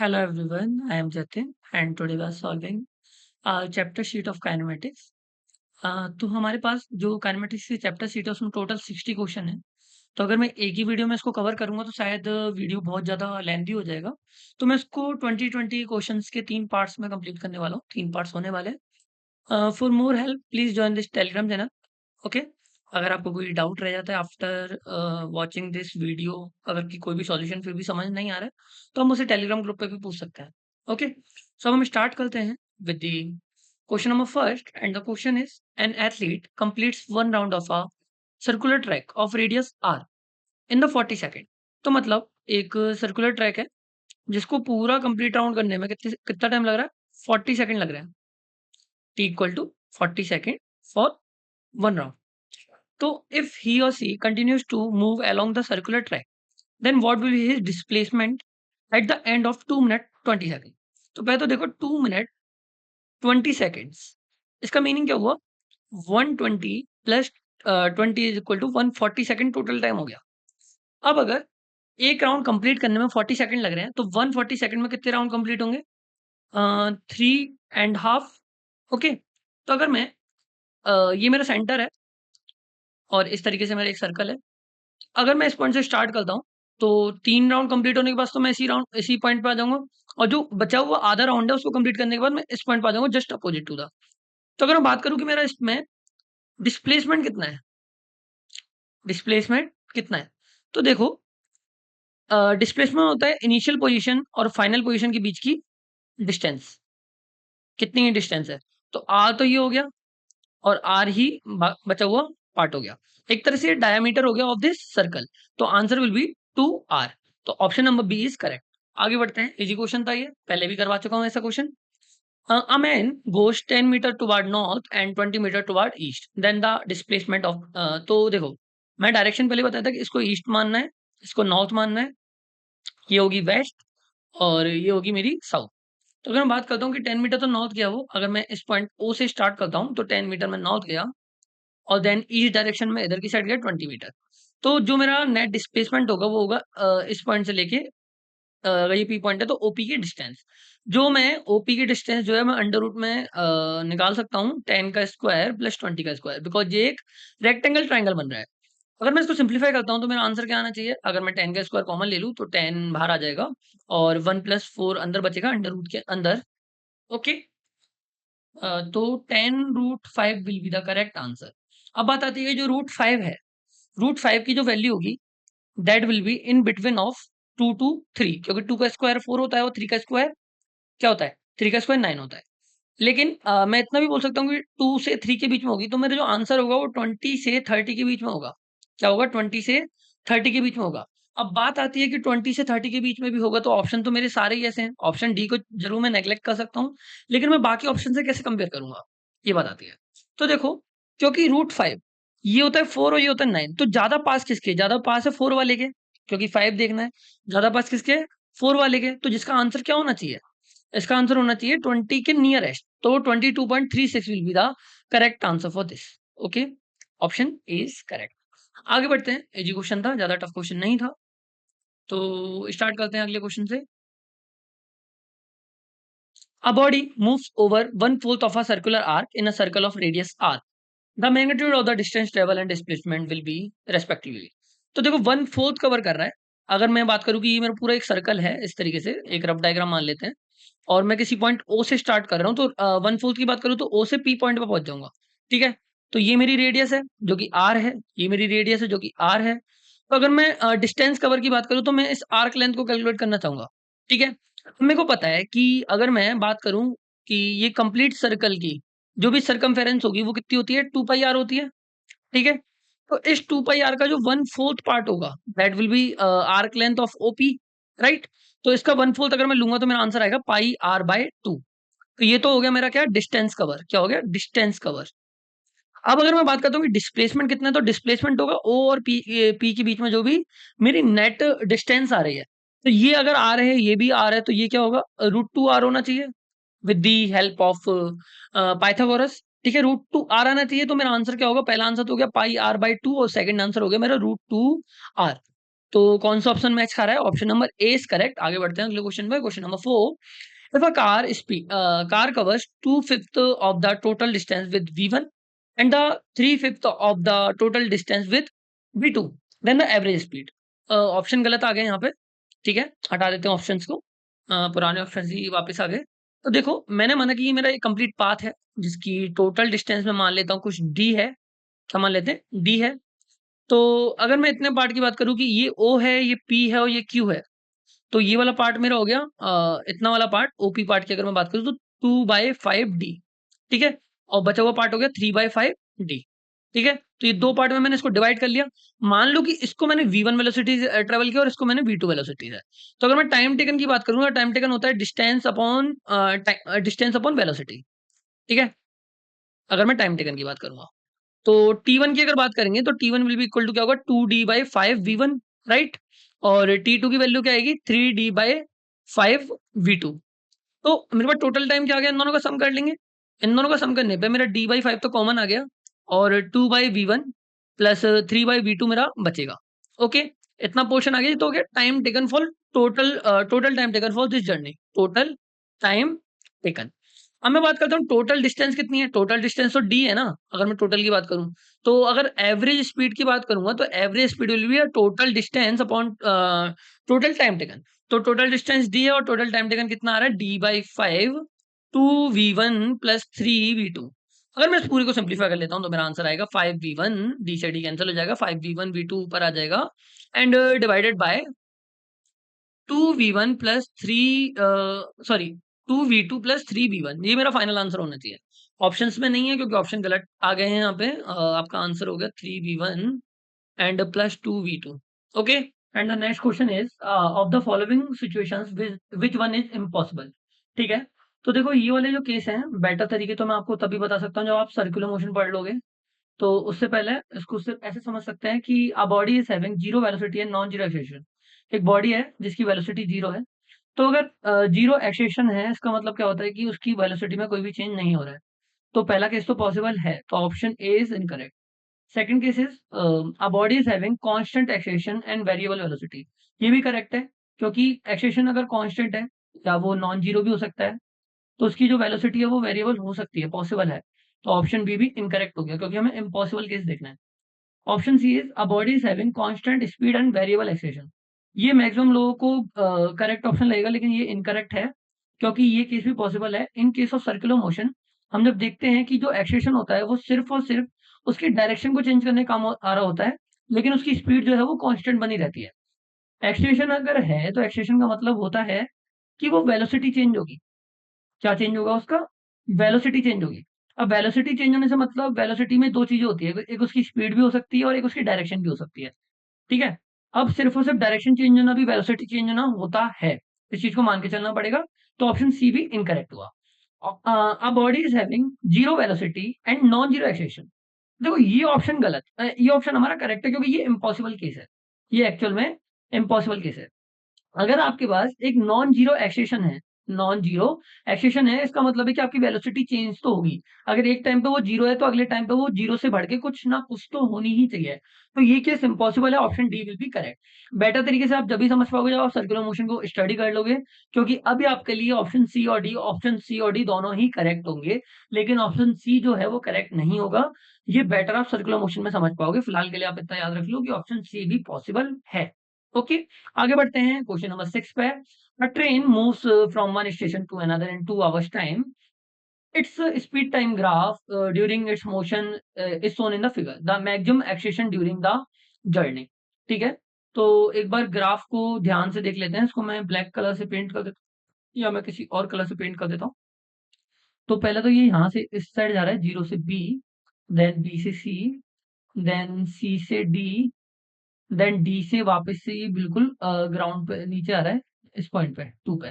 Hello everyone, I am Jatin and today we are solving chapter sheet of kinematics. तो हमारे पास जो kinematics की chapter sheet है उसमें टोटल 60 क्वेश्चन है। तो अगर मैं एक ही वीडियो में इसको कवर करूंगा तो शायद वीडियो बहुत ज़्यादा लेंथी हो जाएगा। तो मैं इसको 20 क्वेश्चंस के 3 पार्ट्स में कंप्लीट करने वाला हूँ। 3 पार्ट्स होने वाले हैं। For more help please join this Telegram channel. Okay. अगर आपको कोई डाउट रह जाता है आफ्टर वॉचिंग दिस वीडियो, अगर की कोई भी सॉल्यूशन फिर भी समझ नहीं आ रहा है तो हम मुझे टेलीग्राम ग्रुप पे भी पूछ सकते हैं। ओके। सो अब हम स्टार्ट करते हैं with the question number first and the question is an athlete completes one round of a circular track of radius R in the 40 second. तो मतलब एक सर्कुलर ट्रैक है जिसको पूरा कंप्लीट राउंड करने में कितना टाइम लग रहा है? 40 सेकेंड लग रहा है। T equal to 40 second for one round. So if he or she continues to move along the circular track, then what will be his displacement at the end of 2 minute 20 seconds? तो पहले तो देखो 2 minute 20 seconds, इसका meaning क्या हुआ? 120 plus 20 is equal to 140 second total time हो गया। अब अगर एक राउंड कंप्लीट करने में 40 सेकेंड लग रहे हैं तो 140 सेकेंड में कितने राउंड कंप्लीट होंगे? 3.5। ओके। तो अगर मैं ये मेरा सेंटर है और इस तरीके से मेरा एक सर्कल है। अगर मैं इस पॉइंट से स्टार्ट करता हूँ, तो 3 राउंड कंप्लीट होने के बाद तो मैं इसी पॉइंट पे आ जाऊँगा और जो बचा हुआ आधा राउंड है उसको कंप्लीट करने के बाद मैं इस पॉइंट पे आ जाऊँगा जस्ट अपोजिट टू द। तो अगर मैं बात करूँ कि मेरा इसमें डिस्प्लेसमेंट कितना है, डिस्प्लेसमेंट कितना है? तो देखो डिस्प्लेसमेंट होता है इनिशियल पोज़ीशन और फाइनल पोज़ीशन के बीच की डिस्टेंस। कितनी ही डिस्टेंस है? तो आर तो ये हो गया और आर ही बचा हुआ पार्ट हो गया। एक तरह से डायमीटर हो गया ऑफ दिस सर्कल। तो आंसर विल बी 2 आर। तो option number B is correct. आगे बढ़ते हैं। इजी क्वेश्चन था ये, पहले भी करवा चुका हूं ऐसा question. A man goes 10 meter toward north and 20 meter toward east, then the displacement of. तो देखो मैं डायरेक्शन पहले बताया था कि इसको ईस्ट मानना है, इसको नॉर्थ मानना है, ये होगी वेस्ट और ये होगी मेरी साउथ। तो अगर मैं बात करता हूँ कि 10 मीटर तो नॉर्थ गया वो, अगर मैं इस पॉइंट ओ से स्टार्ट करता हूँ तो 10 मीटर में नॉर्थ गया और देन ईस्ट डायरेक्शन में इधर की साइड गया 20 मीटर। तो जो मेरा नेट डिस्प्लेसमेंट होगा वो होगा इस पॉइंट से लेके अगर ये पी पॉइंट है तो ओपी की डिस्टेंस। जो मैं ओपी की डिस्टेंस जो है मैं अंडर रूट में निकाल सकता हूँ 10 का स्क्वायर प्लस 20 का स्क्वायर, बिकॉज ये एक रेक्टेंगल ट्राइंगल बन रहा है। अगर मैं इसको सिंप्लीफाई करता हूँ तो मेरा आंसर क्या आना चाहिए? अगर मैं 10 का स्क्वायर कॉमन ले लूँ तो 10 बाहर आ जाएगा और 1 प्लस 4 अंदर बचेगा अंडर रूट के अंदर। ओके। तो 10√5 will be the correct answer. अब बात आती है जो रूट 5 है, रूट 5 की जो वैल्यू होगी that will be in between of 2 to 3, क्योंकि 2 का स्क्वायर 4 होता है और 3 का स्क्वायर क्या होता है? 3 का स्क्वायर 9 होता है। लेकिन मैं इतना भी बोल सकता हूँ कि 2 से 3 के बीच में होगी, तो मेरा जो आंसर होगा वो 20 से 30 के बीच में होगा। क्या होगा? 20 से 30 के बीच में होगा। अब बात आती है कि 20 से 30 के बीच में भी होगा तो ऑप्शन तो मेरे सारे ही ऐसे हैं। ऑप्शन डी को ज़रूर मैं नेगलेक्ट कर सकता हूँ, लेकिन मैं बाकी ऑप्शन से कैसे कंपेयर करूँगा? ये बात आती है। तो देखो, क्योंकि रूट 5 ये होता है 4 और ये होता है 9, तो ज़्यादा पास किसके? ज़्यादा पास है 4 वाले के, क्योंकि 5 देखना है। ज़्यादा पास किसके? 4 वाले के। तो जिसका आंसर क्या होना चाहिए? इसका आंसर होना चाहिए 20 के नियरेस्ट। तो 22.36 will be the correct answer for this. Okay, option A is correct. आगे बढ़ते हैं। इजी क्वेश्चन था, ज्यादा टफ क्वेश्चन नहीं था। तो स्टार्ट करते हैं अगले क्वेश्चन से। A body moves over 1/4 of a circular arc in a circle of radius r. The magnitude of the distance travel and displacement will be respectively. तो देखो 1/4 कवर कर रहा है। अगर मैं बात करूं कि ये मेरा पूरा एक सर्कल है, इस तरीके से एक रफ डायग्राम मान लेते हैं और मैं किसी पॉइंट ओ से स्टार्ट कर रहा हूँ, तो 1/4 की बात करूँ तो ओ से पी पॉइंट पे पहुंच जाऊंगा। ठीक है। तो ये मेरी रेडियस है जो कि आर है, ये मेरी रेडियस है जो कि आर है। तो अगर मैं डिस्टेंस कवर की बात करूँ तो मैं इस आर्क लेंथ को कैलकुलेट करना चाहूंगा। ठीक है। मेरे को पता है कि अगर मैं बात करूं कि ये कंप्लीट सर्कल की जो भी सरकमफेरेंस होगी वो कितनी होती है? 2 पाई आर होती है। ठीक है। तो इस 2 पाई आर का जो 1/4 पार्ट होगा that will B arc length of OP, right? तो इसका 1/4 अगर मैं लूंगा तो मेरा आंसर आएगा पाई आर बाय 2। तो ये तो हो गया मेरा क्या? Distance cover. क्या हो गया? Distance cover. अब अगर मैं बात करता हूँ कि डिस्प्लेसमेंट कितना है, तो डिस्प्लेसमेंट होगा ओ और पी के बीच में जो भी मेरी नेट डिस्टेंस आ रही है। तो ये अगर आ रहे हैं, ये भी आ रहा है, तो ये क्या होगा? √2r होना चाहिए with the help of Pythagoras. ठीक है। √2r आना चाहिए। तो मेरा आंसर क्या होगा? पहला आंसर तो हो गया पाई आर बाय 2 और सेकंड आंसर हो गया मेरा √2r। तो कौन सा ऑप्शन मैच खा रहा है? Option number A is correct. आगे बढ़ते हैं अगले क्वेश्चन पे। Question number 4, if a car covers 2/5 of the total distance with v1 and the 3/5 of the total distance with v2, then the average speed। Option गलत आ गए यहाँ पे, ठीक है, हटा देते हैं ऑप्शंस को। पुराने ऑप्शन ही वापस आ गए। तो देखो, मैंने माना कि ये मेरा एक कंप्लीट पाथ है जिसकी टोटल डिस्टेंस में मान लेता हूँ कुछ डी है। क्या मान लेते हैं? डी है। तो अगर मैं इतने पार्ट की बात करूँ कि ये ओ है, ये पी है और ये क्यू है, तो ये वाला पार्ट मेरा हो गया इतना वाला पार्ट। ओपी पार्ट की अगर मैं बात करूँ तो 2/5 डी, ठीक है, और बचा हुआ पार्ट हो गया 3/5 डी, ठीक है। तो ये दो पार्ट में मैंने इसको डिवाइड कर लिया। मान लो कि इसको मैंने v1 वेलोसिटी ट्रेवल किया और इसको मैंने v2 वेलोसिटी है। तो अगर मैं टाइम टेकन की बात करूंगा, टाइम टेकन होता है डिस्टेंस अपॉन वेलोसिटी, ठीक है, अगर मैं टाइम टेकन की बात करूंगा। तो T1 की अगर बात करेंगे तो T1 will be equal to क्या होगा? 2D/5V1, right. और T2 की वैल्यू क्या आएगी? 3D/5V2। तो मेरे पास टोटल टाइम क्या आ गया? इन दोनों का सम कर लेंगे। इन दोनों का सम करने पे मेरा D/5 तो कॉमन आ गया और 2/V1 प्लस 3/V2 मेरा बचेगा। ओके, इतना पोर्शन आ गया। तो हो गया time taken for total time taken for this journey, total time taken. अब मैं बात करता हूँ टोटल डिस्टेंस कितनी है। टोटल डिस्टेंस तो डी है ना, अगर मैं टोटल की बात करूँ। तो अगर एवरेज स्पीड की बात करूंगा तो average speed will be total distance upon total time taken. तो टोटल डिस्टेंस डी है और टोटल टाइम टेकन कितना आ रहा है? D/5 2V1 plus 3V2। अगर मैं इस पूरी को सिंप्लीफाई कर लेता हूँ तो मेरा आंसर आएगा 5V1, डी से डी कैंसिल हो जाएगा, 5V1 V2 ऊपर आ जाएगा and divided by 2V1 plus 3V2 plus 3V1। ये मेरा फाइनल आंसर होना चाहिए। ऑप्शंस में नहीं है क्योंकि ऑप्शन गलत आ गए हैं यहाँ पे। आपका आंसर हो गया 3V1 and plus 2V2। Okay, and the next question is of the following situations which one is impossible. ठीक है, तो देखो ये वाले जो केस हैं, बेटर तरीके तो मैं आपको तभी बता सकता हूँ जब आप सर्कुलर मोशन पढ़ लोगे। तो उससे पहले इसको सिर्फ ऐसे समझ सकते हैं कि अ body is having zero velocity and non zero acceleration. एक बॉडी है जिसकी वेलोसिटी जीरो है। तो अगर जीरो एक्सेलरेशन है, इसका मतलब क्या होता है कि उसकी वेलोसिटी में कोई भी चेंज नहीं हो रहा है। तो पहला केस तो पॉसिबल है, तो option A is incorrect. Second case is a body is having constant acceleration and variable velocity. ये भी करेक्ट है, क्योंकि एक्सेलरेशन अगर कांस्टेंट है या वो नॉन जीरो भी हो सकता है, तो उसकी जो वेलोसिटी है वो वेरिएबल हो सकती है, पॉसिबल है। तो ऑप्शन बी भी इनकरेक्ट हो गया क्योंकि हमें इम्पॉसिबल केस देखना है। Option C is a body is having constant speed and variable acceleration. ये मैक्सिमम लोगों को करेक्ट ऑप्शन लगेगा, लेकिन ये इनकरेक्ट है क्योंकि ये केस भी पॉसिबल है। In case of circular motion हम जब देखते हैं कि जो एक्सेलरेशन होता है वो सिर्फ और सिर्फ उसकी डायरेक्शन को चेंज करने का काम आ रहा होता है, लेकिन उसकी स्पीड जो है वो कांस्टेंट बनी रहती है। एक्सेलरेशन अगर है तो एक्सेलरेशन का मतलब होता है कि वो वेलोसिटी चेंज होगी। क्या चेंज होगा? उसका वेलोसिटी चेंज होगी। अब वेलोसिटी चेंज होने से मतलब वेलोसिटी में दो चीजें होती है, एक उसकी स्पीड भी हो सकती है और एक उसकी डायरेक्शन भी हो सकती है, ठीक है। अब सिर्फ और सिर्फ डायरेक्शन चेंज होना भी वेलोसिटी चेंज होना होता है, इस चीज को मान के चलना पड़ेगा। तो ऑप्शन सी भी इनकरेक्ट हुआ। अ body is having zero velocity and non zero acceleration. देखो ये ऑप्शन गलत, ये ऑप्शन हमारा करेक्ट है क्योंकि ये इम्पॉसिबल केस है। ये एक्चुअल में इम्पॉसिबल केस है। अगर आपके पास एक नॉन जीरो एक्सेशन है, नॉन जीरो एक्सेशन है, इसका मतलब है कि आपकी वेलोसिटी चेंज तो होगी। अगर एक टाइम पे वो जीरो है तो अगले टाइम पे वो जीरो से बढ़ के कुछ ना कुछ तो होनी ही चाहिए। तो ये केस इंपॉसिबल है, option D will be correct. Better तरीके से आप जब भी समझ पाओगे जब आप सर्कुलर मोशन को स्टडी कर लोगे, क्योंकि अभी आपके लिए ऑप्शन सी और डी दोनों ही करेक्ट होंगे, लेकिन ऑप्शन सी जो है वो करेक्ट नहीं होगा। ये बेटर आप सर्कुलर मोशन में समझ पाओगे। फिलहाल के लिए आप इतना याद रख लो कि ऑप्शन सी भी पॉसिबल है। ओके, आगे बढ़ते हैं क्वेश्चन नंबर 6 पे। A train moves from one station to another in 2 hours time. Its speed time graph during its motion is shown in the figure. The maximum acceleration during the journey. ठीक है, तो एक bar graph को ध्यान से देख लेते हैं। इसको मैं ब्लैक कलर से पेंट कर देता हूँ या मैं किसी और कलर से पेंट कर देता हूँ। तो पहले तो ये यहाँ से इस साइड जा रहा है, जीरो से बी, देन बी से सी, देन सी से डी, देन डी से वापस से ये बिल्कुल ग्राउंड पे नीचे आ रहा है, इस पॉइंट पे 2 पे।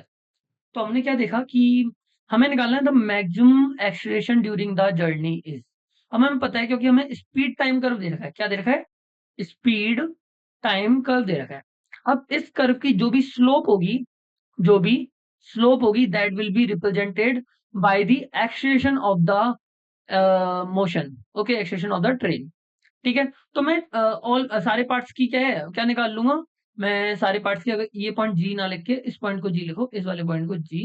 तो हमने क्या देखा कि हमें निकालना है the maximum acceleration during the journey is. हमें पता है क्योंकि हमें स्पीड टाइम कर्व दे रखा है। क्या दे रखा है? स्पीड टाइम कर्व दे रखा है। अब इस कर्व की जो भी स्लोप होगी, जो भी स्लोप होगी, that will be represented by the acceleration of the motion. Okay, acceleration of the train. ठीक है, तो मैं ऑल सारे पार्ट्स की क्या है, क्या निकाल लूंगा? मैं सारे पार्ट्स की, अगर ये पॉइंट जी ना लिख के इस पॉइंट को जी लिखो, इस वाले पॉइंट को जी,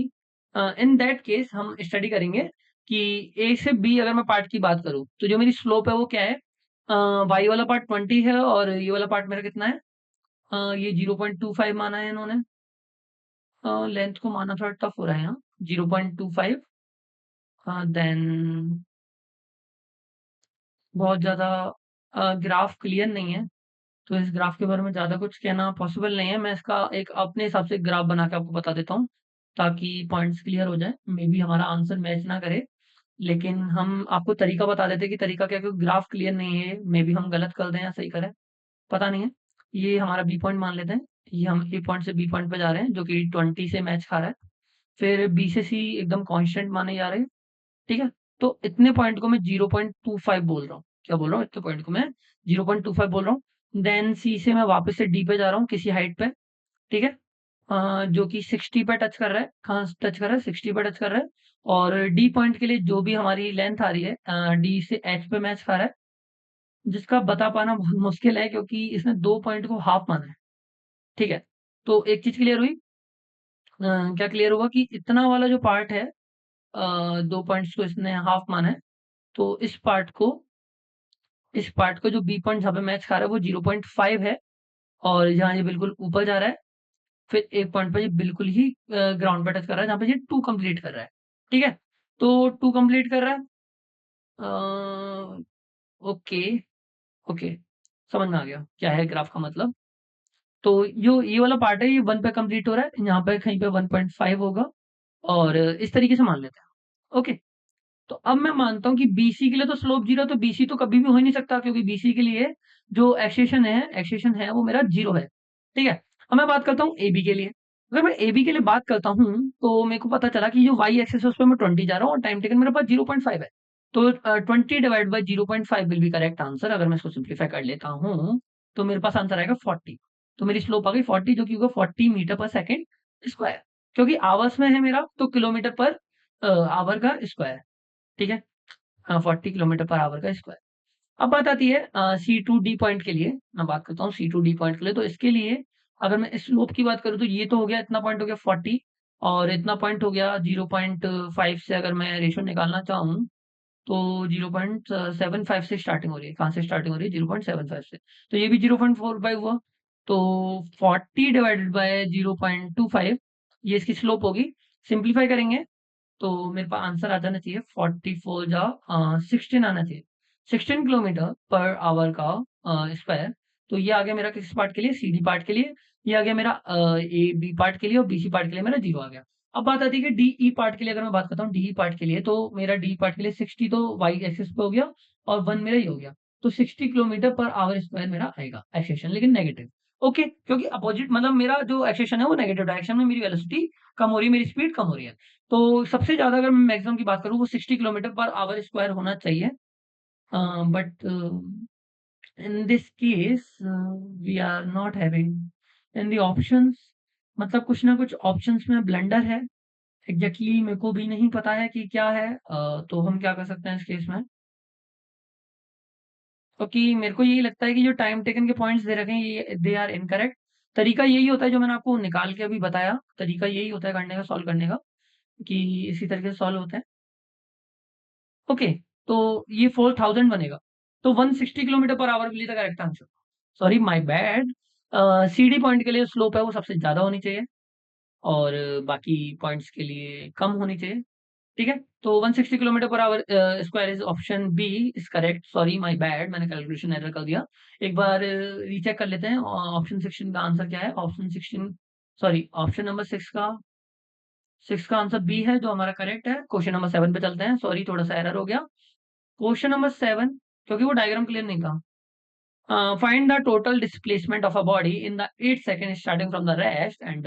इन दैट केस हम स्टडी करेंगे कि ए से बी अगर मैं पार्ट की बात करूँ तो जो मेरी स्लोप है वो क्या है, वाई वाला पार्ट 20 है और ये वाला पार्ट मेरा कितना है, ये 0.25 माना है इन्होंने, लेंथ को माना थोड़ा टफ हो रहा है यहाँ, 0.25, देन बहुत ज़्यादा ग्राफ क्लियर नहीं है, तो इस ग्राफ के बारे में ज़्यादा कुछ कहना पॉसिबल नहीं है। मैं इसका एक अपने हिसाब से ग्राफ बना के आपको बता देता हूँ, ताकि पॉइंट्स क्लियर हो जाए। मे बी हमारा आंसर मैच ना करे, लेकिन हम आपको तरीका बता देते हैं कि तरीका क्या है, क्योंकि ग्राफ क्लियर नहीं है, मे बी हम गलत कर दें या सही करें, पता नहीं है। ये हमारा बी पॉइंट मान लेते हैं, ये हम ए पॉइंट से बी पॉइंट पे जा रहे हैं, जो कि 20 से मैच खा रहा है। फिर बी से सी एकदम कांस्टेंट माने जा रहे हैं, ठीक है? तो इतने पॉइंट को मैं 0.25 बोल रहा हूँ। क्या बोल रहा हूँ? इतने पॉइंट को मैं 0.25 बोल रहा हूँ। देन सी से मैं वापस से डी पे जा रहा हूँ किसी हाइट पे, ठीक है? जो कि 60 पे टच कर रहा है। कहाँ टच कर रहा है? 60 पे टच कर रहा है। और डी पॉइंट के लिए जो भी हमारी लेंथ आ रही है, डी से एच पे मैच खा रहा है, जिसका बता पाना बहुत मुश्किल है क्योंकि इसने 2 पॉइंट को हाफ माना है, ठीक है? तो एक चीज़ क्लियर हुई, क्या क्लियर हुआ कि इतना वाला जो पार्ट है, 2 पॉइंट्स को इसने हाफ माना है, तो इस पार्ट को जो बी पॉइंट जहाँ पे मैच खा रहा है वो 0.5 है, और जहाँ ये बिल्कुल ऊपर जा रहा है, फिर एक पॉइंट पे ये बिल्कुल ही ग्राउंड पे टच कर रहा है, जहाँ पे ये 2 कंप्लीट कर रहा है, ठीक है? तो 2 कंप्लीट कर रहा है, ओके, ओके, समझ में आ गया क्या है ग्राफ का मतलब। तो जो ये वाला पार्ट है ये 1 पे कंप्लीट हो रहा है, यहाँ पे कहीं पे 1.5 होगा, और इस तरीके से मान लेते हैं, ओके। तो अब मैं मानता हूँ कि बीसी के लिए तो स्लोप 0, तो बीसी तो कभी भी हो ही नहीं सकता, क्योंकि बीसी के लिए जो एक्सेशन है वो मेरा 0 है, ठीक है? अब मैं बात करता हूँ एबी के लिए। अगर मैं एबी के लिए बात करता हूँ, तो मेरे को पता चला कि जो वाई एक्सिस है उस पे मैं 20 जा रहा हूँ और टाइम टेकन मेरे पास 0.5 है। तो 20 divide by 0.5 will be correct answer. अगर मैं इसको सिंप्लीफाई कर लेता हूँ, तो मेरे पास आंसर आएगा 40। तो मेरी स्लोप आ गई 40, जो कि होगा 40 मीटर पर सेकेंड स्क्वायर। क्योंकि आवर्स में है मेरा, तो किलोमीटर पर आवर का स्क्वायर, ठीक है? 40 किलोमीटर पर आवर का स्क्वायर। अब बात आती है सी टू डी पॉइंट के लिए। मैं बात करता हूँ सी टू डी पॉइंट के लिए। तो इसके लिए अगर मैं स्लोप की बात करूँ, तो ये तो हो गया, इतना पॉइंट हो गया 40, और इतना पॉइंट हो गया 0.5 से। अगर मैं रेशियो निकालना चाहूँ, तो 0.75 से स्टार्टिंग हो रही है। कहाँ से स्टार्टिंग हो रही है? 0.75 से। तो ये भी 0.45 हुआ। तो 40 डिवाइडेड बाय 0.25, ये इसकी स्लोप होगी। सिंप्लीफाई करेंगे तो मेरे पास आंसर आ जाना चाहिए 44 जा 16 आना चाहिए, 16 किलोमीटर पर आवर का स्क्वायर। तो ये आ गया मेरा किस पार्ट के लिए? सी डी पार्ट के लिए। ये आ गया मेरा ए बी पार्ट के लिए, और बी सी पार्ट के लिए मेरा 0 आ गया। अब बात आती है कि डी ई पार्ट के लिए। अगर मैं बात करता हूँ डी ई पार्ट के लिए, तो मेरा डी पार्ट के लिए 60 तो वाई एक्सिस पे हो गया, और 1 मेरा ये हो गया। तो 60 किलोमीटर पर आवर स्क्वायर मेरा आएगा एक्सेशन, लेकिन नेगेटिव। ओके, क्योंकि अपोजिट मतलब मेरा जो एक्सेशन है वो नेगेटिव डायरेक्शन में, मेरी वेलोसिटी कम हो रही है, मेरी स्पीड कम हो रही है। तो सबसे ज़्यादा अगर मैं मैक्सिमम की बात करूँ, वो 60 किलोमीटर पर आवर स्क्वायर होना चाहिए। But in this case we are not having in the options, मतलब कुछ ना कुछ ऑप्शंस में ब्लंडर है। एग्जैक्टली मेरे को भी नहीं पता है कि क्या है। तो हम क्या कर सकते हैं इस केस में, क्योंकि मेरे को यही लगता है कि जो टाइम टेकन के पॉइंट्स दे रखे हैं ये दे आर इनकरेक्ट। तरीका यही होता है जो मैंने आपको निकाल के अभी बताया, तरीका यही होता है करने का, सॉल्व करने का, कि इसी तरीके से सॉल्व होता है। ओके, तो ये 4000 बनेगा। तो 160 kilometer per our will be the correct answer. Sorry, my bad. CD point के लिए स्लोप है वो सबसे ज़्यादा होनी चाहिए, और बाकी पॉइंट्स के लिए कम होनी चाहिए, ठीक है? तो 160 kilometer per hour square is option B is correct. Sorry, my bad, मैंने कैलकुलेशन एरर कर दिया। एक बार रीचेक कर लेते हैं ऑप्शन 16 का आंसर क्या है। ऑप्शन 16, सॉरी, ऑप्शन नंबर 6 का आंसर बी है, जो हमारा करेक्ट है। क्वेश्चन नंबर 7 पे चलते हैं। सॉरी, थोड़ा सा एरर हो गया। क्वेश्चन नंबर 7, क्योंकि वो डायग्राम क्लियर नहीं था। Find the total displacement of a body in the 8 second starting from the rest and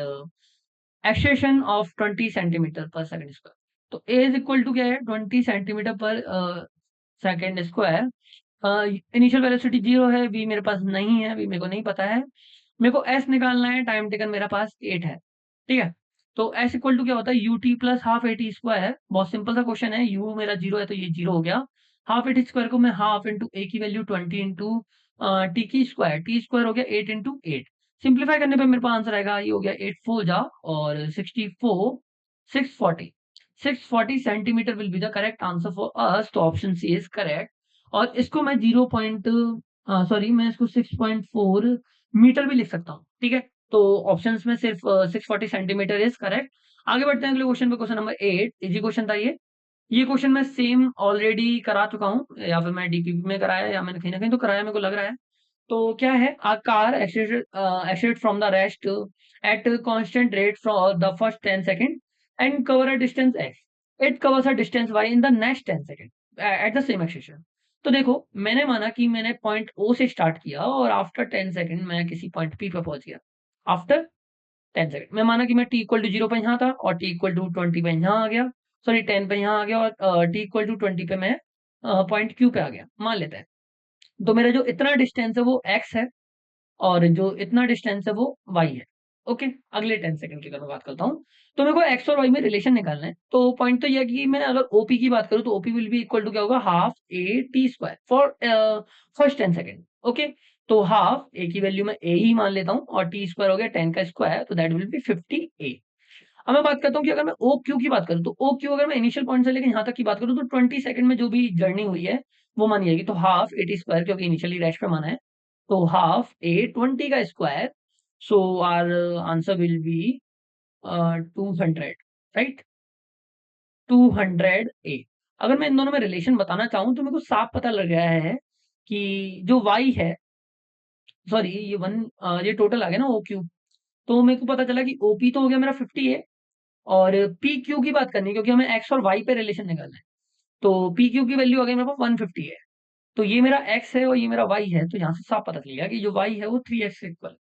acceleration of 20 centimeter per second square. तो ए इज इक्वल टू क्या है? 20 centimeter per second square. Initial velocity 0 है, we मेरे पास नहीं है, we मेरे को नहीं पता है। मेरे को एस निकालना है, टाइम टेकन मेरा पास 8 है, ठीक है? तो एस इक्वल टू क्या होता है? U T plus half A T square. बहुत सिंपल सा क्वेश्चन है। यू मेरा 0 है, तो ये 0 हो गया। हाफ ए टी स्क्वायर को मैं हाफ इंटू ए की वैल्यू 20 इंटू टी की स्क्वायर, टी स्क्वायर हो गया 8 इंटू 8। सिंप्लीफाई करने पे मेरे पास आंसर आएगा, ये हो गया 8 4 जा और 64 640 640 centimetre will be the correct answer for अस, तो ऑप्शन सी इज करेक्ट। और इसको मैं 0 पॉइंट सॉरी मैं इसको 6.4 मीटर भी लिख सकता हूँ, ठीक है। तो ऑप्शंस में सिर्फ 640 सेंटीमीटर इज करेक्ट। आगे बढ़ते हैं अगले क्वेश्चन पे, क्वेश्चन नंबर 8, इजी क्वेश्चन था ये क्वेश्चन मैं सेम ऑलरेडी करा चुका हूँ, या फिर मैं डीपीपी में कराया, या मैंने कहीं ना कहीं तो कराया, मेरे को लग रहा है। तो क्या है, a car accelerated from the rest at a constant rate from the first 10 seconds and cover a distance x. It covers a distance y in the next 10 seconds at the same acceleration. तो देखो, मैंने माना कि मैंने point O से start किया और after 10 second मैं किसी पॉइंट P पे पहुंच गया। आफ्टर 10 सेकंड मैं माना कि मैं t इक्वल टू 0 पे यहाँ था और t इक्वल टू 20 पे यहाँ आ गया, सॉरी 10 पे यहाँ आ गया, और t इक्वल टू 20 पे मैं पॉइंट Q पे आ गया, मान लेते हैं। तो मेरा जो इतना डिस्टेंस है वो x है और जो इतना डिस्टेंस है वो y है। ओके, अगले 10 सेकंड की अगर मैं बात करता हूँ, तो मेरे को x और y में रिलेशन निकालना है। तो पॉइंट तो ये है कि मैं अगर OP की बात करूँ तो OP will be equal to क्या होगा, half a t square for first 10 second. Okay, तो हाफ a की वैल्यू मैं a ही मान लेता हूँ और t स्क्वायर हो गया 10 का स्क्वायर, तो दैट विल बी 50a। अब मैं बात करता हूँ कि अगर मैं ओ क्यू की बात करूँ, तो ओ क्यू अगर मैं इनिशियल पॉइंट से लेकर यहाँ तक की बात करूँ तो 20 सेकंड में जो भी जर्नी हुई है वो मानी जाएगी। तो हाफ ए टी स्क्वायर, क्योंकि इनिशियली डैश पे माना है, तो हाफ ए 20 का square, so our answer will be 200, right, 200 A. अगर मैं इन दोनों में रिलेशन बताना चाहूँ तो मेरे को साफ पता लग गया है कि जो वाई है, सॉरी ये ये टोटल आ गया ना ओ क्यू, तो मेरे को पता चला कि ओपी तो हो गया मेरा 50 है, और पी क्यू की बात करनी है क्योंकि हमें एक्स और वाई पे रिलेशन निकालना है। तो पी क्यू की वैल्यू आ गई मेरे पास 150 है। तो ये मेरा एक्स है और ये मेरा वाई है, तो यहाँ से साफ पता चलेगा कि जो वाई है वो 3x से इक्वल।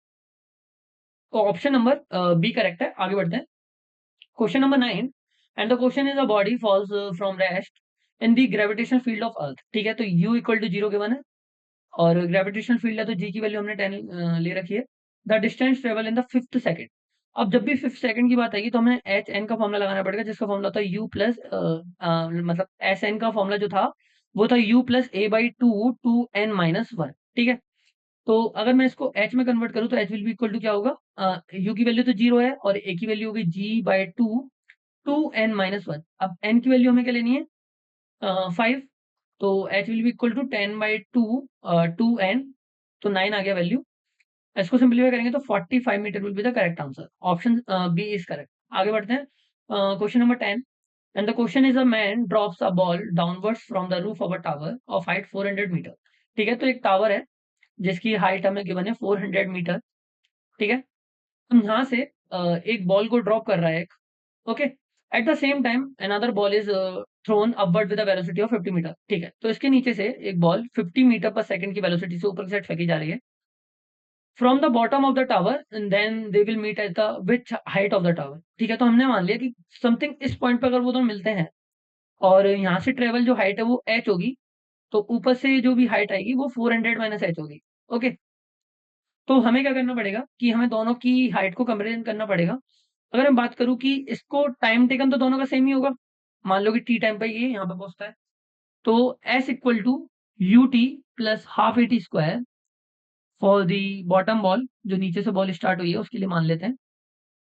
तो ऑप्शन नंबर बी करेक्ट है। आगे बढ़ते हैं, question number 9, and the question is a body falls from rest in the gravitational field of earth. ठीक है, तो u इक्वल टू 0 गिवन है और ग्रेविटेशनल फील्ड है तो g की वैल्यू हमने 10 ले रखी है। The distance travel in the fifth second. अब जब भी फिफ्थ सेकंड की बात आएगी तो हमें एच एन का फॉर्मूला लगाना पड़ेगा, जिसका फॉर्मूला होता है यू प्लस मतलब एस एन का फॉर्मूला जो था वो था U plus A by two two N minus one. ठीक है, तो अगर मैं इसको एच में कन्वर्ट करूँ तो H will be equal to क्या होगा, यू की वैल्यू तो 0 है और ए की वैल्यू होगी G by two two N minus one. अब एन की वैल्यू हमें क्या लेनी है, 5, तो H will be equal to 10 by two two N, तो 9 आ गया वैल्यू। इसको सिंप्लीफाई करेंगे तो 45 meter will be the correct answer, option B is correct. आगे बढ़ते हैं, question number 10, and the question is a man drops a ball downwards from the roof of a tower of height 400 meter. ठीक है, तो एक tower है जिसकी height हमें गिवन है 400 मीटर। ठीक है, हम यहाँ से एक बॉल को ड्रॉप कर रहा है एक। Okay, at the same time another ball is thrown upward with a velocity of 50 meter. ठीक है, तो इसके नीचे से एक बॉल 50 मीटर पर सेकंड की वेलोसिटी से ऊपर की साइड फेंकी जा रही है from the bottom of the tower, and then they will meet at the which height of the tower. ठीक है, तो हमने मान लिया कि समथिंग इस पॉइंट पर अगर वो दोनों मिलते हैं और यहाँ से ट्रेवल जो हाइट है वो h होगी, तो ऊपर से जो भी हाइट आएगी वो 400 माइनस h होगी। ओके, तो हमें क्या करना पड़ेगा कि हमें दोनों की हाइट को कंपेरिजन करना पड़ेगा। अगर मैं बात करूं कि इसको टाइम टेकन तो दोनों का सेम ही होगा, मान लो कि टी टाइम पे ये यहाँ पे पहुंचता है, तो S equal to U T plus half A T square for the bottom ball, जो नीचे से बॉल स्टार्ट हुई है उसके लिए मान लेते हैं।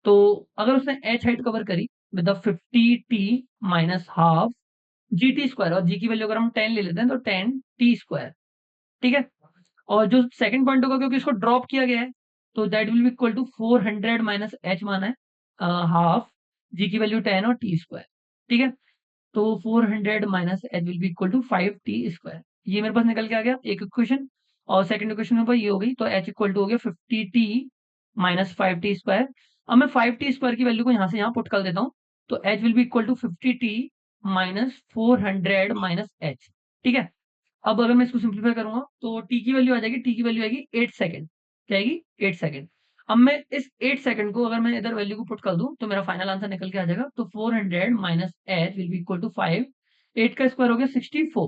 तो अगर उसने एच हाइट कवर करी with the 50t minus half G T square, और जी की वैल्यू अगर हम 10 ले लेते हैं तो 10t स्क्वायर। ठीक है, और जो सेकंड पॉइंट होगा क्योंकि इसको ड्रॉप किया गया है, तो that will be equal to 400 minus H माना है, हाफ जी की वैल्यू 10 और टी स्क्वायर। ठीक है, तो 400 minus H will be equal to 5t square. ये मेरे पास निकल के आ गया एक इक्वेशन, और सेकंड इक्वेशन मेरे पास ये हो गई, तो एच इक्वल टू हो गया 50t माइनस 5t स्क्वायर। अब मैं 5t स्क्वायर की वैल्यू को यहाँ से यहाँ पुट कर देता हूँ, तो H will be equal to 50t minus 400 minus H. ठीक है, अब अगर मैं इसको सिंप्लीफाई करूंगा तो टी की वैल्यू आ जाएगी, टी की वैल्यू आएगी 8 सेकंड, क्या आएगी 8 सेकंड। अब मैं इस 8 सेकंड को अगर मैं इधर वैल्यू को पुट कर दूं तो मेरा फाइनल आंसर निकल के आ जाएगा, तो 400 minus H will be equal to 5, 8 का स्क्वायर हो गया 64,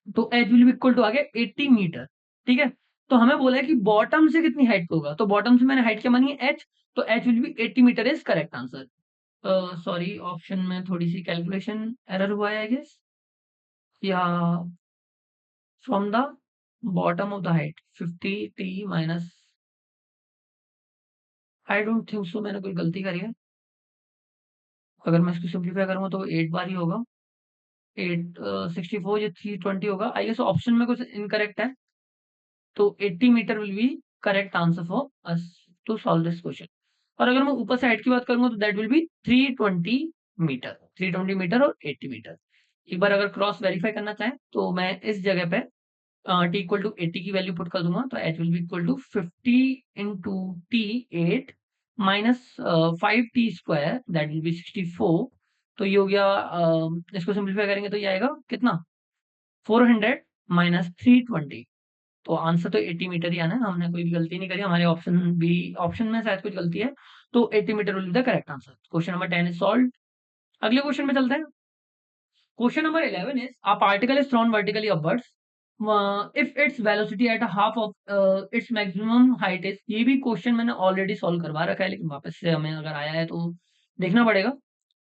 तो H will be equal to आ गया 80 मीटर। ठीक है, तो हमें बोला है कि बॉटम से कितनी हाइट पे होगा, तो बॉटम से मैंने हाइट क्या मानी है एच, तो H will be 80 meter is correct answer. Sorry option में थोड़ी सी कैलकुलेशन एरर हुआ है आई गेस, या from the bottom of the height 50t minus I don't think so मैंने कोई गलती करी है। अगर मैं इसको सिंप्लीफाई करूंगा तो 8 बार ही होगा। 8 64 ये 320 होगा। आई गेस ऑप्शन में कुछ इनकरेक्ट है। तो 80 metre will be correct answer for us to solve this question. और अगर मैं ऊपर साइड की बात करूंगा तो that will be 320 meter. 320 meter और 80 मीटर। एक बार अगर क्रॉस वेरीफाई करना चाहें तो मैं इस जगह पे टी इक्वल टू 80 की वैल्यू पुट कर दूंगा, तो H will be equal to 50 into t 8 minus 5 t square that will be 64। तो ये हो गया, इसको सिंप्लीफाई करेंगे तो ये आएगा कितना, 400 माइनस 320। तो आंसर तो 80 मीटर ही आना है। हमने कोई भी गलती नहीं करी, हमारे ऑप्शन भी, ऑप्शन में शायद कुछ गलती है। तो 80 metre will be the correct answer. Question number 10 is solve. अगले क्वेश्चन में चलते हैं। Question number 11 is a particle is thrown vertically upwards. If its velocity at a half of its maximum height is, ये भी question मैंने already solve करवा रखा है, लेकिन वापस से हमें अगर आया है तो देखना पड़ेगा।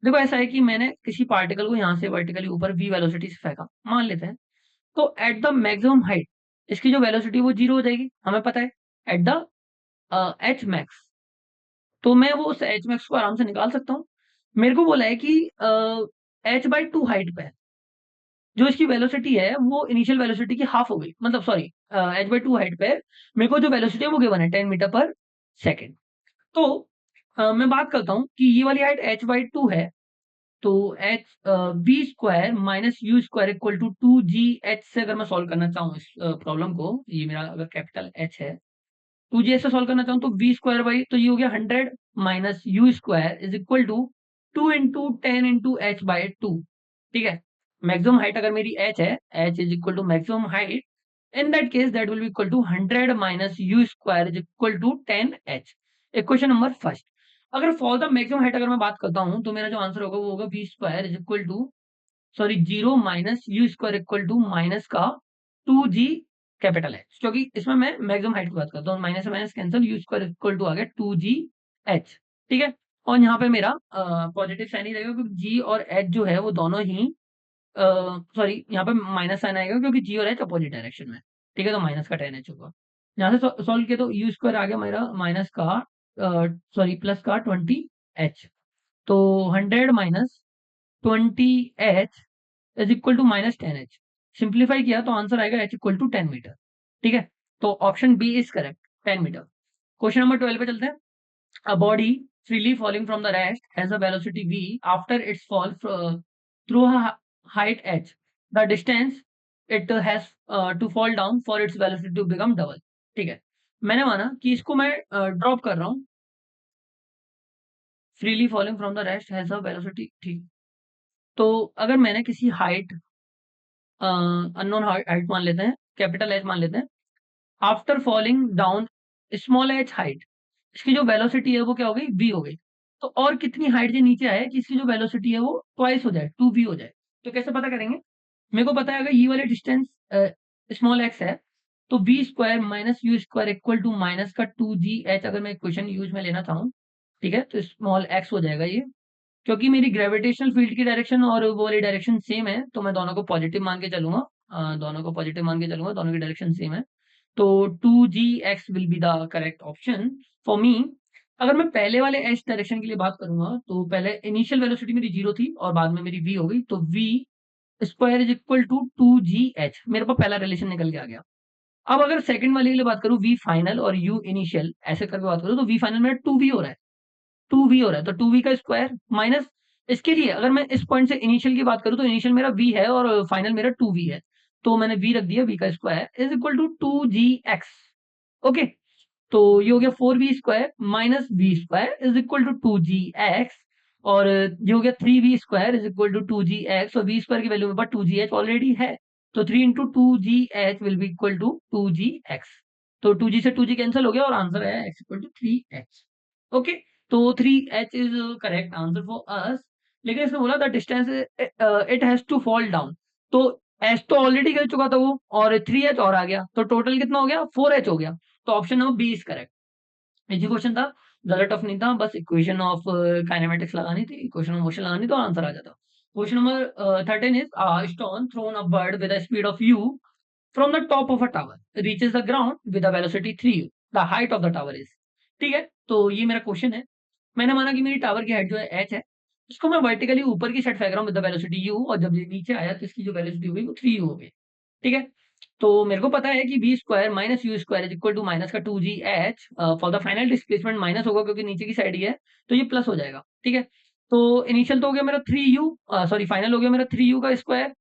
देखो ऐसा है कि मैंने किसी पार्टिकल को यहाँ से वर्टिकली ऊपर v वेलोसिटी से फेंका, मान लेते हैं। तो एट द मैक्सिमम हाइट इसकी जो वेलोसिटी वो 0 हो जाएगी, हमें पता है, एट द एच मैक्स। तो मैं वो उस एच मैक्स को आराम से निकाल सकता हूँ। मेरे को बोला है कि h/2 हाइट पे है, जो इसकी वेलोसिटी है वो इनिशियल वेलोसिटी की हाफ हो गई, मतलब सॉरी, h/2 हाइट पे मेरे को जो वेलोसिटी है वो गिवन है 10 मीटर पर सेकेंड। तो मैं बात करता हूँ कि ये वाली हाइट h/2 है, तो h b square minus u square equal to 2gh से अगर मैं सॉल्व करना चाहूँ इस प्रॉब्लम को, ये मेरा अगर कैपिटल h है, 2gh से सॉल्व करना चाहूँ तो v स्क्वायर बाई, तो ये हो गया 100 minus u square is equal to 2 into 10 into h/2। ठीक है, मैक्सिमम हाइट अगर मेरी h है, h is equal to maximum height, in that case that will be equal to 100 minus u square is equal to 10h। Equation number first. अगर for the maximum height अगर मैं बात करता हूं तो मेरा जो आंसर होगा वो होगा v square is equal to, sorry, 0 minus u square equal to minus का 2g कैपिटल एच, क्योंकि इसमें मैं मैक्सिमम हाइट की बात करता हूँ। माइनस से minus cancel, you square equal to आ गया 2gh। ठीक है, और यहाँ पे मेरा पॉजिटिव साइन ही रहेगा क्योंकि g और h जो है वो दोनों ही, सॉरी, यहाँ पे माइनस साइन आएगा क्योंकि g और h अपोजिट डायरेक्शन में। ठीक है, तो माइनस का 10h होगा। यहाँ से सॉल्व किया तो यू स्क्वायर आ गया मेरा माइनस का, सॉरी, प्लस का 20h। तो 100 minus 20h is equal to minus 10h। Simplify किया तो आंसर आएगा h इक्वल टू 10 मीटर। ठीक है, तो option B is correct, 10 metre. Question number 12 पे चलते हैं। A body freely falling from the rest has a velocity v after its fall through a height h. The distance it has to fall down for its velocity to become double. ठीक है, मैंने माना कि इसको मैं drop कर रहा हूँ। freely falling from the rest has a velocity, ठीक। तो अगर मैंने किसी हाइट, अननोन हाइट मान लेते हैं, कैपिटल एच मान लेते हैं, after falling down small H height, इसकी जो वेलोसिटी है वो क्या हो गई, v हो गई। तो और कितनी हाइट से नीचे आए कि इसकी जो वेलोसिटी है वो ट्वाइस हो जाए, 2v हो जाए। तो कैसे पता करेंगे? मेरे को पता है अगर ये वाले डिस्टेंस स्मॉल एक्स है तो v square minus u square equal to minus का 2gh, अगर मैं इक्वेशन यूज में लेना चाहूँ, ठीक है, तो स्मॉल एक्स हो जाएगा ये। क्योंकि मेरी ग्रेविटेशनल फील्ड की डायरेक्शन और वो वाली डायरेक्शन सेम है, तो मैं दोनों को पॉजिटिव मान के चलूंगा, दोनों को पॉजिटिव मान के चलूंगा, दोनों की डायरेक्शन सेम है। तो 2gx will be the correct option for me. अगर मैं पहले वाले एच डायरेक्शन के लिए बात करूंगा तो पहले इनिशियल वेलोसिटी मेरी 0 थी और बाद में मेरी v हो गई, तो v square is equal to 2gh, मेरे पास पहला रिलेशन निकल के आ गया। अब अगर सेकंड वाले के लिए बात करूं, v फाइनल और u इनिशियल ऐसे करके बात करूं, तो v फाइनल मेरा 2v हो रहा है, 2v हो रहा है, तो 2v का स्क्वायर माइनस, इसके लिए अगर मैं इस पॉइंट से इनिशियल की बात करूं तो इनिशियल मेरा v है और फाइनल मेरा 2v है, तो मैंने v रख दिया, v का square is equal to 2gx। Okay, तो ये हो गया 4v square minus v square is equal to 2gx, और ये हो गया 3v square is equal to 2gx, और v स्क्वायर की वैल्यू में पर 2gh ऑलरेडी है, तो 3 into 2gh will be equal to 2gx। तो 2g से 2g कैंसिल हो गया और आंसर है x equal to 3h। Okay, तो 3h is correct answer for us. लेकिन इसने बोला the distance it has to fall down, तो h तो ऑलरेडी गिर चुका था वो, और 3h और आ गया, तो टोटल कितना हो गया, 4h हो गया। तो option number B is correct. Easy question था, ज्यादा टफ नहीं था, बस इक्वेशन ऑफ काइनेमेटिक्स लगानी थी, इक्वेशन ऑफ मोशन लगानी तो आंसर आ जाता। Question number 13 is stone thrown a bird with a speed of u from the top of a tower reaches the ground with a velocity 3u. The height of the tower is, ठीक है, तो ये मेरा question है। मैंने माना कि मेरी टावर की हाइट जो है h है, इसको मैं वर्टिकली ऊपर की साइड फेंक रहा हूँ विद द वेलोसिटी u, और जब ये नीचे आया तो इसकी जो वेलोसिटी हुई वो 3u हो गई। ठीक है, तो मेरे को पता है कि v square minus u square is equal to minus का 2gh for the final displacement minus होगा क्योंकि नीचे की साइड ही है, तो ये प्लस हो जाएगा। ठीक है, तो इनिशियल तो हो गया मेरा 3u, सॉरी फाइनल हो गया मेरा 3u का स्क्वायर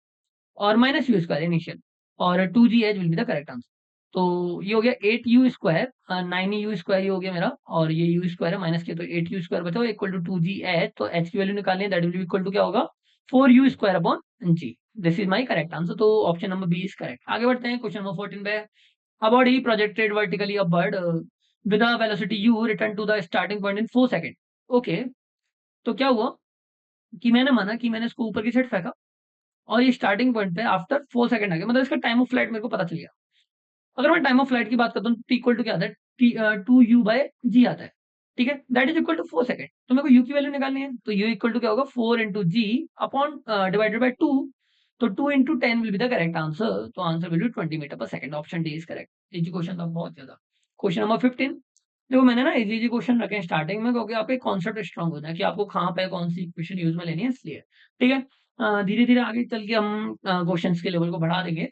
और माइनस यू स्क्वायर इनिशियल, और 2gh will be the correct answer. तो ये हो गया 8u स्क्वायर, 9u स्क्वायर ये हो गया मेरा, और ये u स्क्वायर है माइनस के, तो 8u स्क्वायर बचा इक्वल टू 2gh, तो h की वैल्यू निकालनी है, that will be equal to क्या होगा 4u square upon g। This is my correct answer, तो option number B is correct. आगे बढ़ते हैं क्वेश्चन नंबर 14 पे। A body projected vertically upward with a velocity u return to the starting point in 4 second. Okay, तो क्या हुआ कि मैंने माना कि मैंने इसको ऊपर की साइड फेंका और ये स्टार्टिंग पॉइंट पे आफ्टर 4 सेकंड आ गया, मतलब इसका टाइम ऑफ फ्लाइट मेरे को पता चल गया। अगर मैं टाइम ऑफ फ्लाइट की बात करता हूँ तो इक्वल टू क्या आता है 2u बाय जी आता है। ठीक है, that is equal to 4 second, तो मेरे को u की वैल्यू निकालनी है, तो u इक्वल टू क्या होगा 4 into g upon divided by 2, तो 2 into 10 will be the correct answer, तो आंसर विल बी 20 मीटर पर second, option D is correct. Easy question था बहुत ज्यादा। क्वेश्चन नंबर 15, देखो मैंने ना इजी इजी क्वेश्चन रखे हैं स्टार्टिंग में क्योंकि आपका कॉन्सेप्ट स्ट्रांग होता है कि आपको कहाँ पे कौन सी इक्वेशन यूज में लेनी है, इसलिए। ठीक है, धीरे धीरे आगे चल के हम क्वेश्चंस के लेवल को बढ़ा देंगे।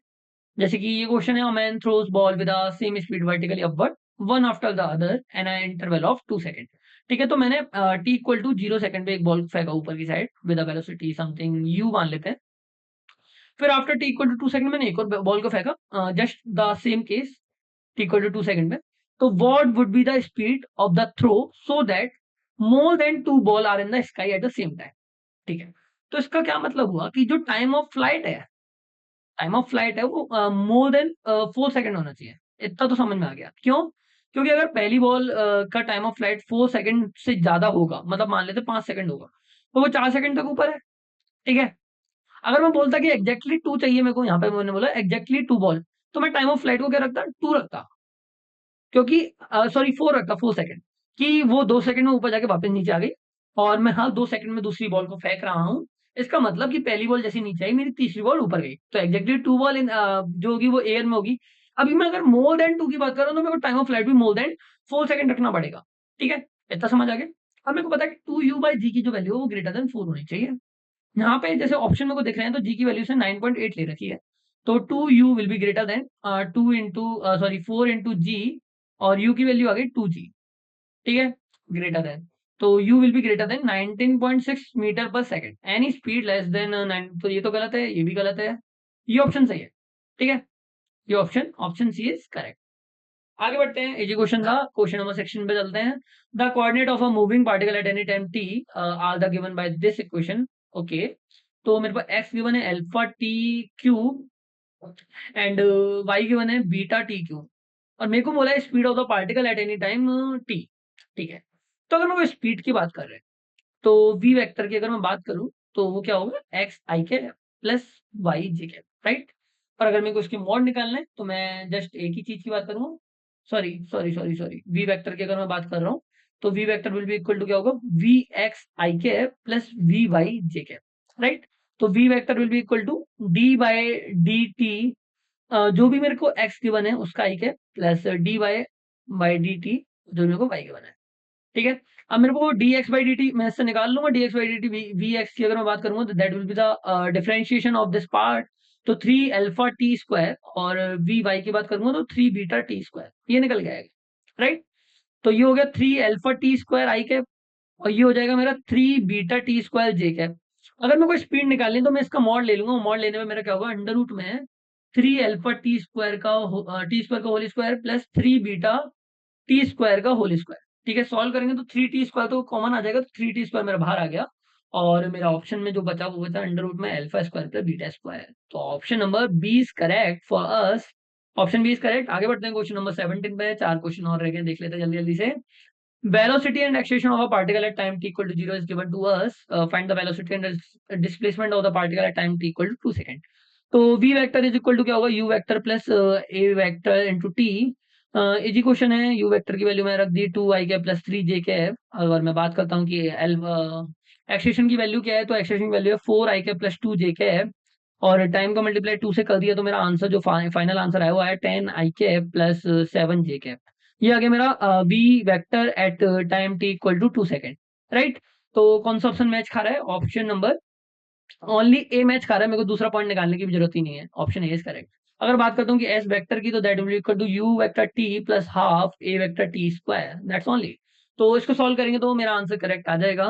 जैसे कि ये क्वेश्चन है, a man throws ball with the same speed vertically upward one after the other an interval of 2 second. ठीक है, तो मैंने टी इक्वल टू 0 सेकंड पे एक बॉल फेंका ऊपर की side with the velocity something u मान लेते हैं। फिर after t equal to 2 second मैंने एक और बॉल को फेंका, just the same case, t equal to 2 second में। तो what would be the speed of the throw so that more than 2 ball are in the sky at the same time. ठीक है, तो इसका क्या मतलब हुआ कि जो टाइम ऑफ फ्लाइट है वो मोर देन 4 सेकंड होना चाहिए। इतना तो समझ में आ गया। क्यों? क्योंकि अगर पहली बॉल का टाइम ऑफ फ्लाइट 4 सेकंड से ज़्यादा होगा, मतलब मान लेते हैं 5 सेकंड होगा, तो वो 4 सेकंड तक ऊपर है। ठीक है? अगर मैं बोलता कि एग्ज़ैक्टली 2 चाहिए मेरे को, यहाँ पे मैंने बोला एग्ज़ैक्टली 2 बॉल, तो मैं टाइम ऑफ फ्लाइट को क्या रखता? 2 रखता। क्योंकि सॉरी 4 रखता, 4 सेकंड, कि वो 2 सेकंड में ऊपर जाके वापस नीचे आ गई और मैं हर 2 सेकंड में दूसरी बॉल को फेंक रहा हूँ। इसका मतलब कि पहली बॉल जैसे नीचे आई, मेरी तीसरी बॉल ऊपर गई। तो एग्ज़ैक्टली 2 बॉल जो होगी वो एयर में होगी। अभी मैं अगर मोर देन 2 की बात कर रहा हूँ तो मेरे को टाइम ऑफ फ्लाइट भी मोर देन 4 सेकंड रखना पड़ेगा। ठीक है? इतना समझ आ गया? अब मेरे को पता है कि 2u/g की जो वैल्यू है वो ग्रेटर देन 4 होनी चाहिए। यहाँ पे जैसे ऑप्शन मेरे को दिख रहे हैं तो g की वैल्यू से 9.8 ले रखी है। तो 2u will be greater than 2 into sorry 4 into G, और u की वैल्यू आ गई 2g। ठीक है, ग्रेटर देन, तो u will be greater than 19.6 metre पर second, any speed less than 9, तो ये तो गलत है, ये भी गलत है, ये ऑप्शन सही है। ठीक है, ये option option C is correct. आगे बढ़ते हैं, इजी क्वेश्चन था, क्वेश्चन नंबर सेक्शन पे चलते हैं। The coordinate of a moving particle at any time t are the given by this equation. Okay, तो मेरे पास x गिवन है alpha t cube and y given है बीटा टी क्यूब, और मेरे को बोला है speed of the particle at any time t। ठीक है, तो अगर मैं कोई स्पीड की बात कर रहे हैं तो v वेक्टर की अगर मैं बात करूं तो वो क्या होगा x i के प्लस y j के, राइट। और अगर मेरे को इसकी मॉड निकालना है तो मैं जस्ट एक ही चीज की बात करूंगा, सॉरी v वेक्टर की अगर मैं बात कर रहा हूँ तो v vector will be equal to क्या होगा v x i के प्लस v y j के, राइट। तो v vector will be equal to d by d t, जो भी मेरे को x गिवन है उसका i के plus dy by d t जो मेरे को y गिवन है। ठीक है, अब मेरे को dx by dt मैं इससे निकाल लूंगा, dx by dt vx की अगर मैं बात करूंगा तो that will be the differentiation of this part, तो 3 अल्फा टी स्क्वायर, और vy की बात करूंगा तो 3 बीटा टी स्क्वायर, ये निकल जाएगा, राइट। तो ये हो गया 3 अल्फा टी स्क्वायर आई कैप, और ये हो जाएगा मेरा 3 beta t square j cap. अगर मैं कोई स्पीड निकालनी है तो मैं इसका मॉड ले लूंगा, मॉड लेने में मेरा क्या होगा अंडर रूट में 3 अल्फा टी स्क्वायर का whole square plus 3 beta t square का होल स्क्वायर। ठीक है, सॉल्व करेंगे तो 3 टी स्क्वायर तो कॉमन आ जाएगा, तो 3 टी स्क्वायर मेरा बाहर आ गया, और मेरा ऑप्शन में जो बचा वो बचा अंडर रूट में alpha square plus beta square. तो option number B is correct for us, option B is correct. आगे बढ़ते हैं क्वेश्चन नंबर 17 पे, 4 क्वेश्चन और रह गए, देख लेते हैं जल्दी जल्दी से। Velocity and acceleration of a particle at time t equal to 0 is given to us. Find the velocity and displacement of the particle at time t equal to 2 second. तो v vector is equal to क्या होगा u vector plus a vector into t. Easy question है, u vector की value मैंने रख दी 2 आई के plus 3 जे के है। अगर मैं बात करता हूँ कि एक्सेशन की वैल्यू क्या है, तो एक्सेशन की वैल्यू है 4 आई के प्लस 2 जे के है, और टाइम का मल्टीप्लाई 2 से कर दिया तो मेरा आंसर जो फाइनल आंसर आया वो आया 10 आई के प्लस 7 जे के। ये आ गया मेरा v vector at time t equal to 2 second, right. तो कौन सा ऑप्शन मैच खा रहा है? Option number only A match खा रहा है, मेरे को दूसरा पॉइंट निकालने की भी जरूरत ही नहीं है, ऑप्शन ए इज करेक्ट। अगर बात करता हूँ कि एस वेक्टर की, तो that will equal to u vector t plus half a vector t square, that's only. तो इसको सॉल्व करेंगे तो मेरा आंसर करेक्ट आ जाएगा।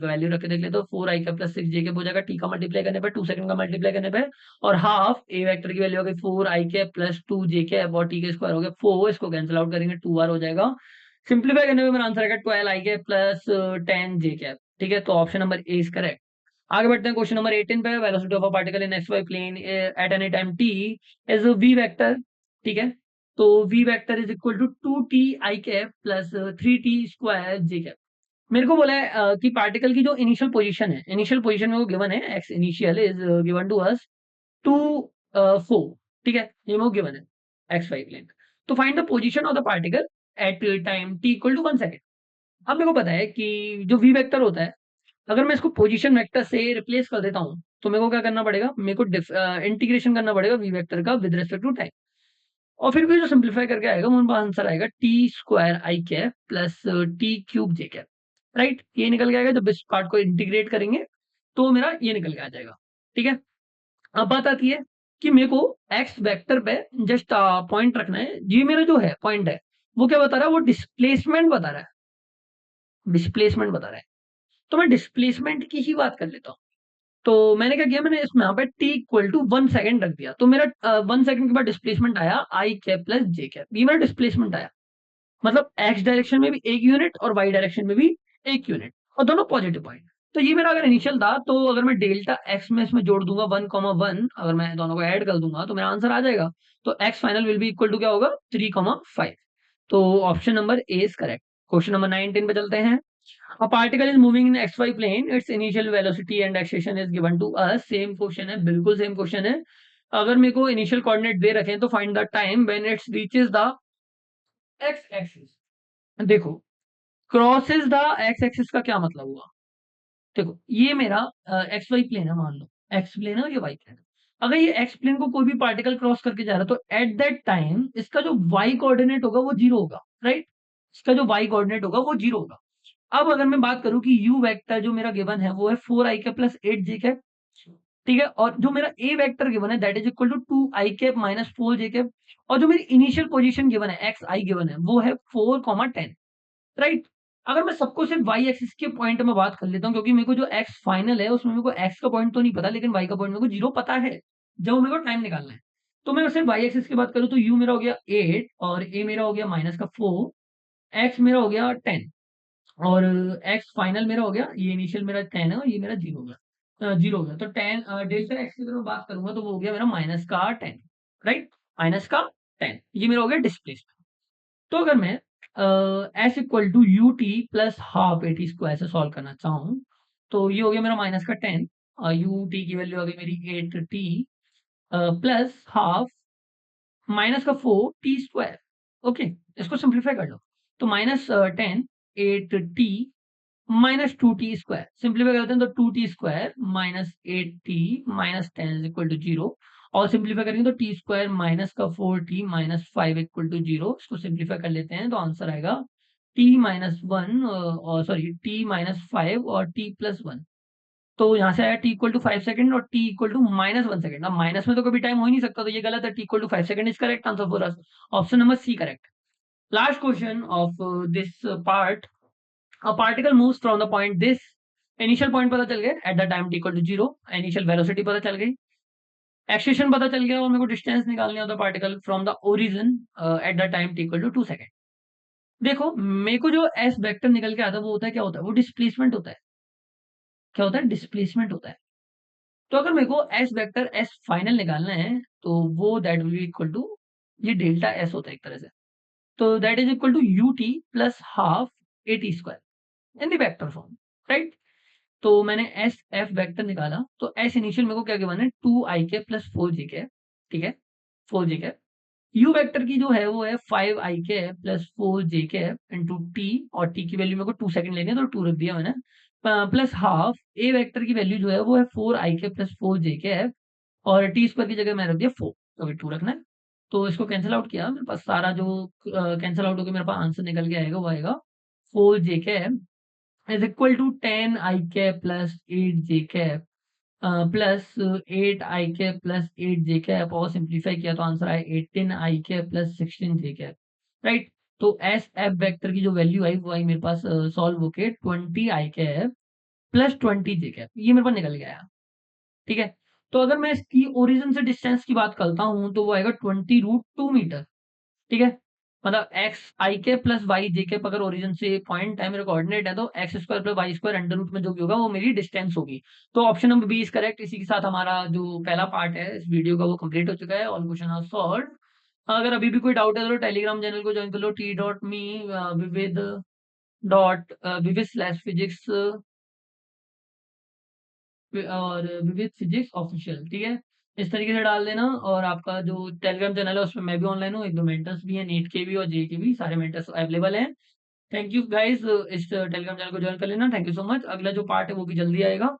वैल्यू रख के देख ले तो 4 i का प्लस 6j के हो जाएगा, टी का मल्टीप्लाई करने पे, 2 सेकंड का मल्टीप्लाई करने पे, और हाफ ए वेक्टर की वैल्यू हो गई 4i के प्लस 2j के, और टी के स्क्वायर हो गया 4, इसको कैंसिल आउट करेंगे 2r हो जाएगा। सिंप्लीफाई करने पे मेरा आंसर आएगा 12i के प्लस 10j के। ठीक है, तो option number A is correct. आगे बढ़ते हैं क्वेश्चन नंबर 18 पे। Velocity of a particle in x y plane at any time t is v vector. ठीक है, तो v vector is equal to 2t i cap plus 3t square j cap. मेरे को बोला है कि पार्टिकल की जो इनिशियल पोजीशन है, इनिशियल पोजीशन में वो गिवन है, x initial is given to अस 2 4। ठीक है, ये मेरे को गिवन है एक्स वाई प्लेन। तो find the position of the particle at time t equal to 1 second. अब मेरे को पता है कि जो वी वेक्टर होता है, अगर मैं इसको पोजीशन वेक्टर से रिप्लेस कर देता हूं, तो मेरे को क्या करना पड़ेगा? मेरे को इंटीग्रेशन करना पड़ेगा वी वेक्टर का विद रिस्पेक्ट टू टाइम, और फिर भी जो सिंप्लीफाई करके आएगा वो आंसर आएगा टी स्क्वायर आई कैप प्लस टी क्यूब जे कैप, राइट। ये निकल के आएगा जब इस पार्ट को इंटीग्रेट करेंगे, तो मेरा ये निकल के आ जाएगा। ठीक है, अब बात आती है कि मेरे को एक्स वेक्टर पे जस्ट पॉइंट रखना है। ये मेरा जो है पॉइंट है, वो क्या बता रहा है? वो डिस्प्लेसमेंट बता रहा है, डिस्प्लेसमेंट बता रहा है। तो मैं डिस्प्लेसमेंट की ही बात कर लेता हूँ। तो मैंने क्या किया, मैंने इसमें यहाँ पे टी इक्वल टू 1 सेकेंड रख दिया, तो मेरा 1 सेकेंड के बाद डिस्प्लेसमेंट आया आई कैप प्लस जे कैप, ये मेरा डिस्प्लेसमेंट आया। मतलब एक्स डायरेक्शन में भी 1 यूनिट और वाई डायरेक्शन में भी 1 यूनिट, और दोनों पॉजिटिव पॉइंट। तो ये मेरा अगर इनिशियल था, तो अगर मैं डेल्टा एक्स में इसमें जोड़ दूंगा 1,1, अगर मैं दोनों को ऐड कर दूंगा तो मेरा आंसर आ जाएगा। तो x final will be equal to क्या होगा? 3,5। तो option number A is correct. Question number 19 पे चलते हैं। A particle is moving in xy plane. Its initial velocity and acceleration is given to us. Same question है, बिल्कुल same question है। अगर मेरे को इनिशियल कोऑर्डिनेट दे रखे हैं, तो find the time when it's reaches the x axis. देखो, क्रॉसेस द एक्स एक्सिस का क्या मतलब हुआ? देखो, ये मेरा एक्स वाई प्लेन है, मान लो एक्स प्लेन है और ये वाई प्लेन है। अगर ये एक्स प्लेन को कोई भी पार्टिकल क्रॉस करके जा रहा है, तो एट दैट टाइम इसका जो वाई कोऑर्डिनेट होगा वो जीरो होगा, राइट। इसका जो वाई कोऑर्डिनेट होगा वो जीरो होगा। अब अगर मैं बात करूं कि यू वेक्टर जो मेरा गिवन है वो है 4i के प्लस 8j कैप। ठीक है, और जो मेरा ए वेक्टर गिवन है that is equal to 2i cap minus 4j cap, और जो मेरी इनिशियल पोजीशन गिवन है एक्स आई गिवन है वो है 4,10, राइट। अगर मैं सबको सिर्फ वाई एक्सिस के पॉइंट में बात कर लेता हूँ, क्योंकि मेरे को जो एक्स फाइनल है उसमें मेरे को एक्स का पॉइंट तो नहीं पता, लेकिन वाई का पॉइंट मेरे को जीरो पता है, जब मेरे को टाइम निकालना है। तो मैं सिर्फ वाई एक्सिस की बात करूँ तो यू मेरा हो गया 8 और ए मेरा हो गया माइनस का 4, एक्स मेरा हो गया 10, और एक्स फाइनल मेरा हो गया, ये इनिशियल मेरा 10 है और ये मेरा जीरो हो गया, जीरो हो गया। तो 10 डेल्टा एक्स की अगर मैं बात करूंगा तो वो हो गया मेरा माइनस का 10, राइट, माइनस का 10, ये मेरा हो गया डिस्प्लेसमेंट। तो अगर मैं s equal to U T plus half A T square से सॉल्व करना चाहूँ, तो ये हो गया मेरा माइनस का 10, यू टी की वैल्यू आ गई मेरी 8t प्लस हाफ माइनस का 4t स्क्वायर। ओके, इसको सिंप्लीफाई कर लो, तो minus 10 8t minus 2t square, simplify करते हैं तो 2t square minus 8t minus 10 is equal to 0, और सिंप्लीफाई करेंगे तो t स्क्वायर माइनस का 4t माइनस 5 इक्वल टू 0। इसको सिंप्लीफाई कर लेते हैं तो आंसर आएगा t माइनस 1 और सॉरी t माइनस 5 और t प्लस 1। तो यहाँ से आया t इक्वल टू 5 सेकंड और t equal to minus 1 second. अब माइनस में तो कभी टाइम हो ही नहीं सकता, तो ये गलत है, t equal to 5 second is correct answer for us, option number C correct. Last question of this part. A particle moves from the point this, initial point पता चल गया at the time t equal to 0, initial velocity पता चल गई, acceleration पता चल गया, और मेरे को डिस्टेंस निकालनी होता है particle from the origin at the time t equal to 2 second. देखो, मेरे को जो एस वेक्टर निकल के आता है वो होता है, क्या होता है? वो डिस्प्लेसमेंट होता है। क्या होता है? डिस्प्लेसमेंट होता है। तो अगर मेरे को एस वेक्टर एस फाइनल निकालना है, तो वो that will be equal to, ये डेल्टा एस होता है एक तरह से, तो that is equal to U T plus half A T square in the vector form, right. तो मैंने एस एफ वेक्टर निकाला, तो एस इनिशियल मेरे को क्या गिवन है? 2i के प्लस 4j के, ठीक है, 4j के। यू वेक्टर की जो है वो है 5i के प्लस 4j के इंटू टी, और टी की वैल्यू मेरे को 2 सेकंड लेनी है तो 2 रख दिया मैंने, प्लस हाफ ए वेक्टर की वैल्यू जो है वो है 4i के प्लस 4j के, और टी स्क्वायर की जगह मैंने रख दिया 4, तो 2 रखना है। तो इसको कैंसल आउट किया, मेरे पास सारा जो कैंसल आउट होके मेरे पास आंसर निकल के आएगा वो आएगा 4 J cap is equal to 10 I cap plus 8 J cap plus 8 I cap plus 8 J cap, और सिंप्लीफाई किया तो आंसर आया 18 I cap plus 16 J cap, right. तो एस एफ वेक्टर की जो वैल्यू आई वो आई मेरे पास सॉल्व होके 20 आई कैप प्लस 20 जे कैप, ये मेरे पास निकल गया, ठीक है। तो अगर मैं इसकी ओरिजिन से डिस्टेंस की बात करता हूँ तो वो आएगा 20√2 मीटर, ठीक है। मतलब एक्स आई के प्लस वाई जे के अगर ओरिजिन से पॉइंट है, मेरे कोऑर्डिनेट है, तो x square plus y square under root में जो भी होगा वो मेरी डिस्टेंस होगी। तो option number B is correct. इसी के साथ हमारा जो पहला पार्ट है इस वीडियो का वो कंप्लीट हो चुका है, ऑल क्वेश्चन आर सॉल्व। अगर अभी भी कोई डाउट है तो टेलीग्राम चैनल को ज्वाइन कर लो, t.me विविध डॉट विविध स्लैश फिजिक्स और विविध फिजिक्स ऑफिशियल, ठीक है। इस तरीके से डाल देना, और आपका जो टेलीग्राम चैनल है उसमें मैं भी ऑनलाइन हूँ, एक दो मेंटर्स भी हैं, नीट के भी और जे के भी, सारे मेंटर्स अवेलेबल हैं। थैंक यू गाइस, इस टेलीग्राम चैनल को ज्वाइन कर लेना। Thank you so much. अगला जो पार्ट है वो भी जल्दी आएगा।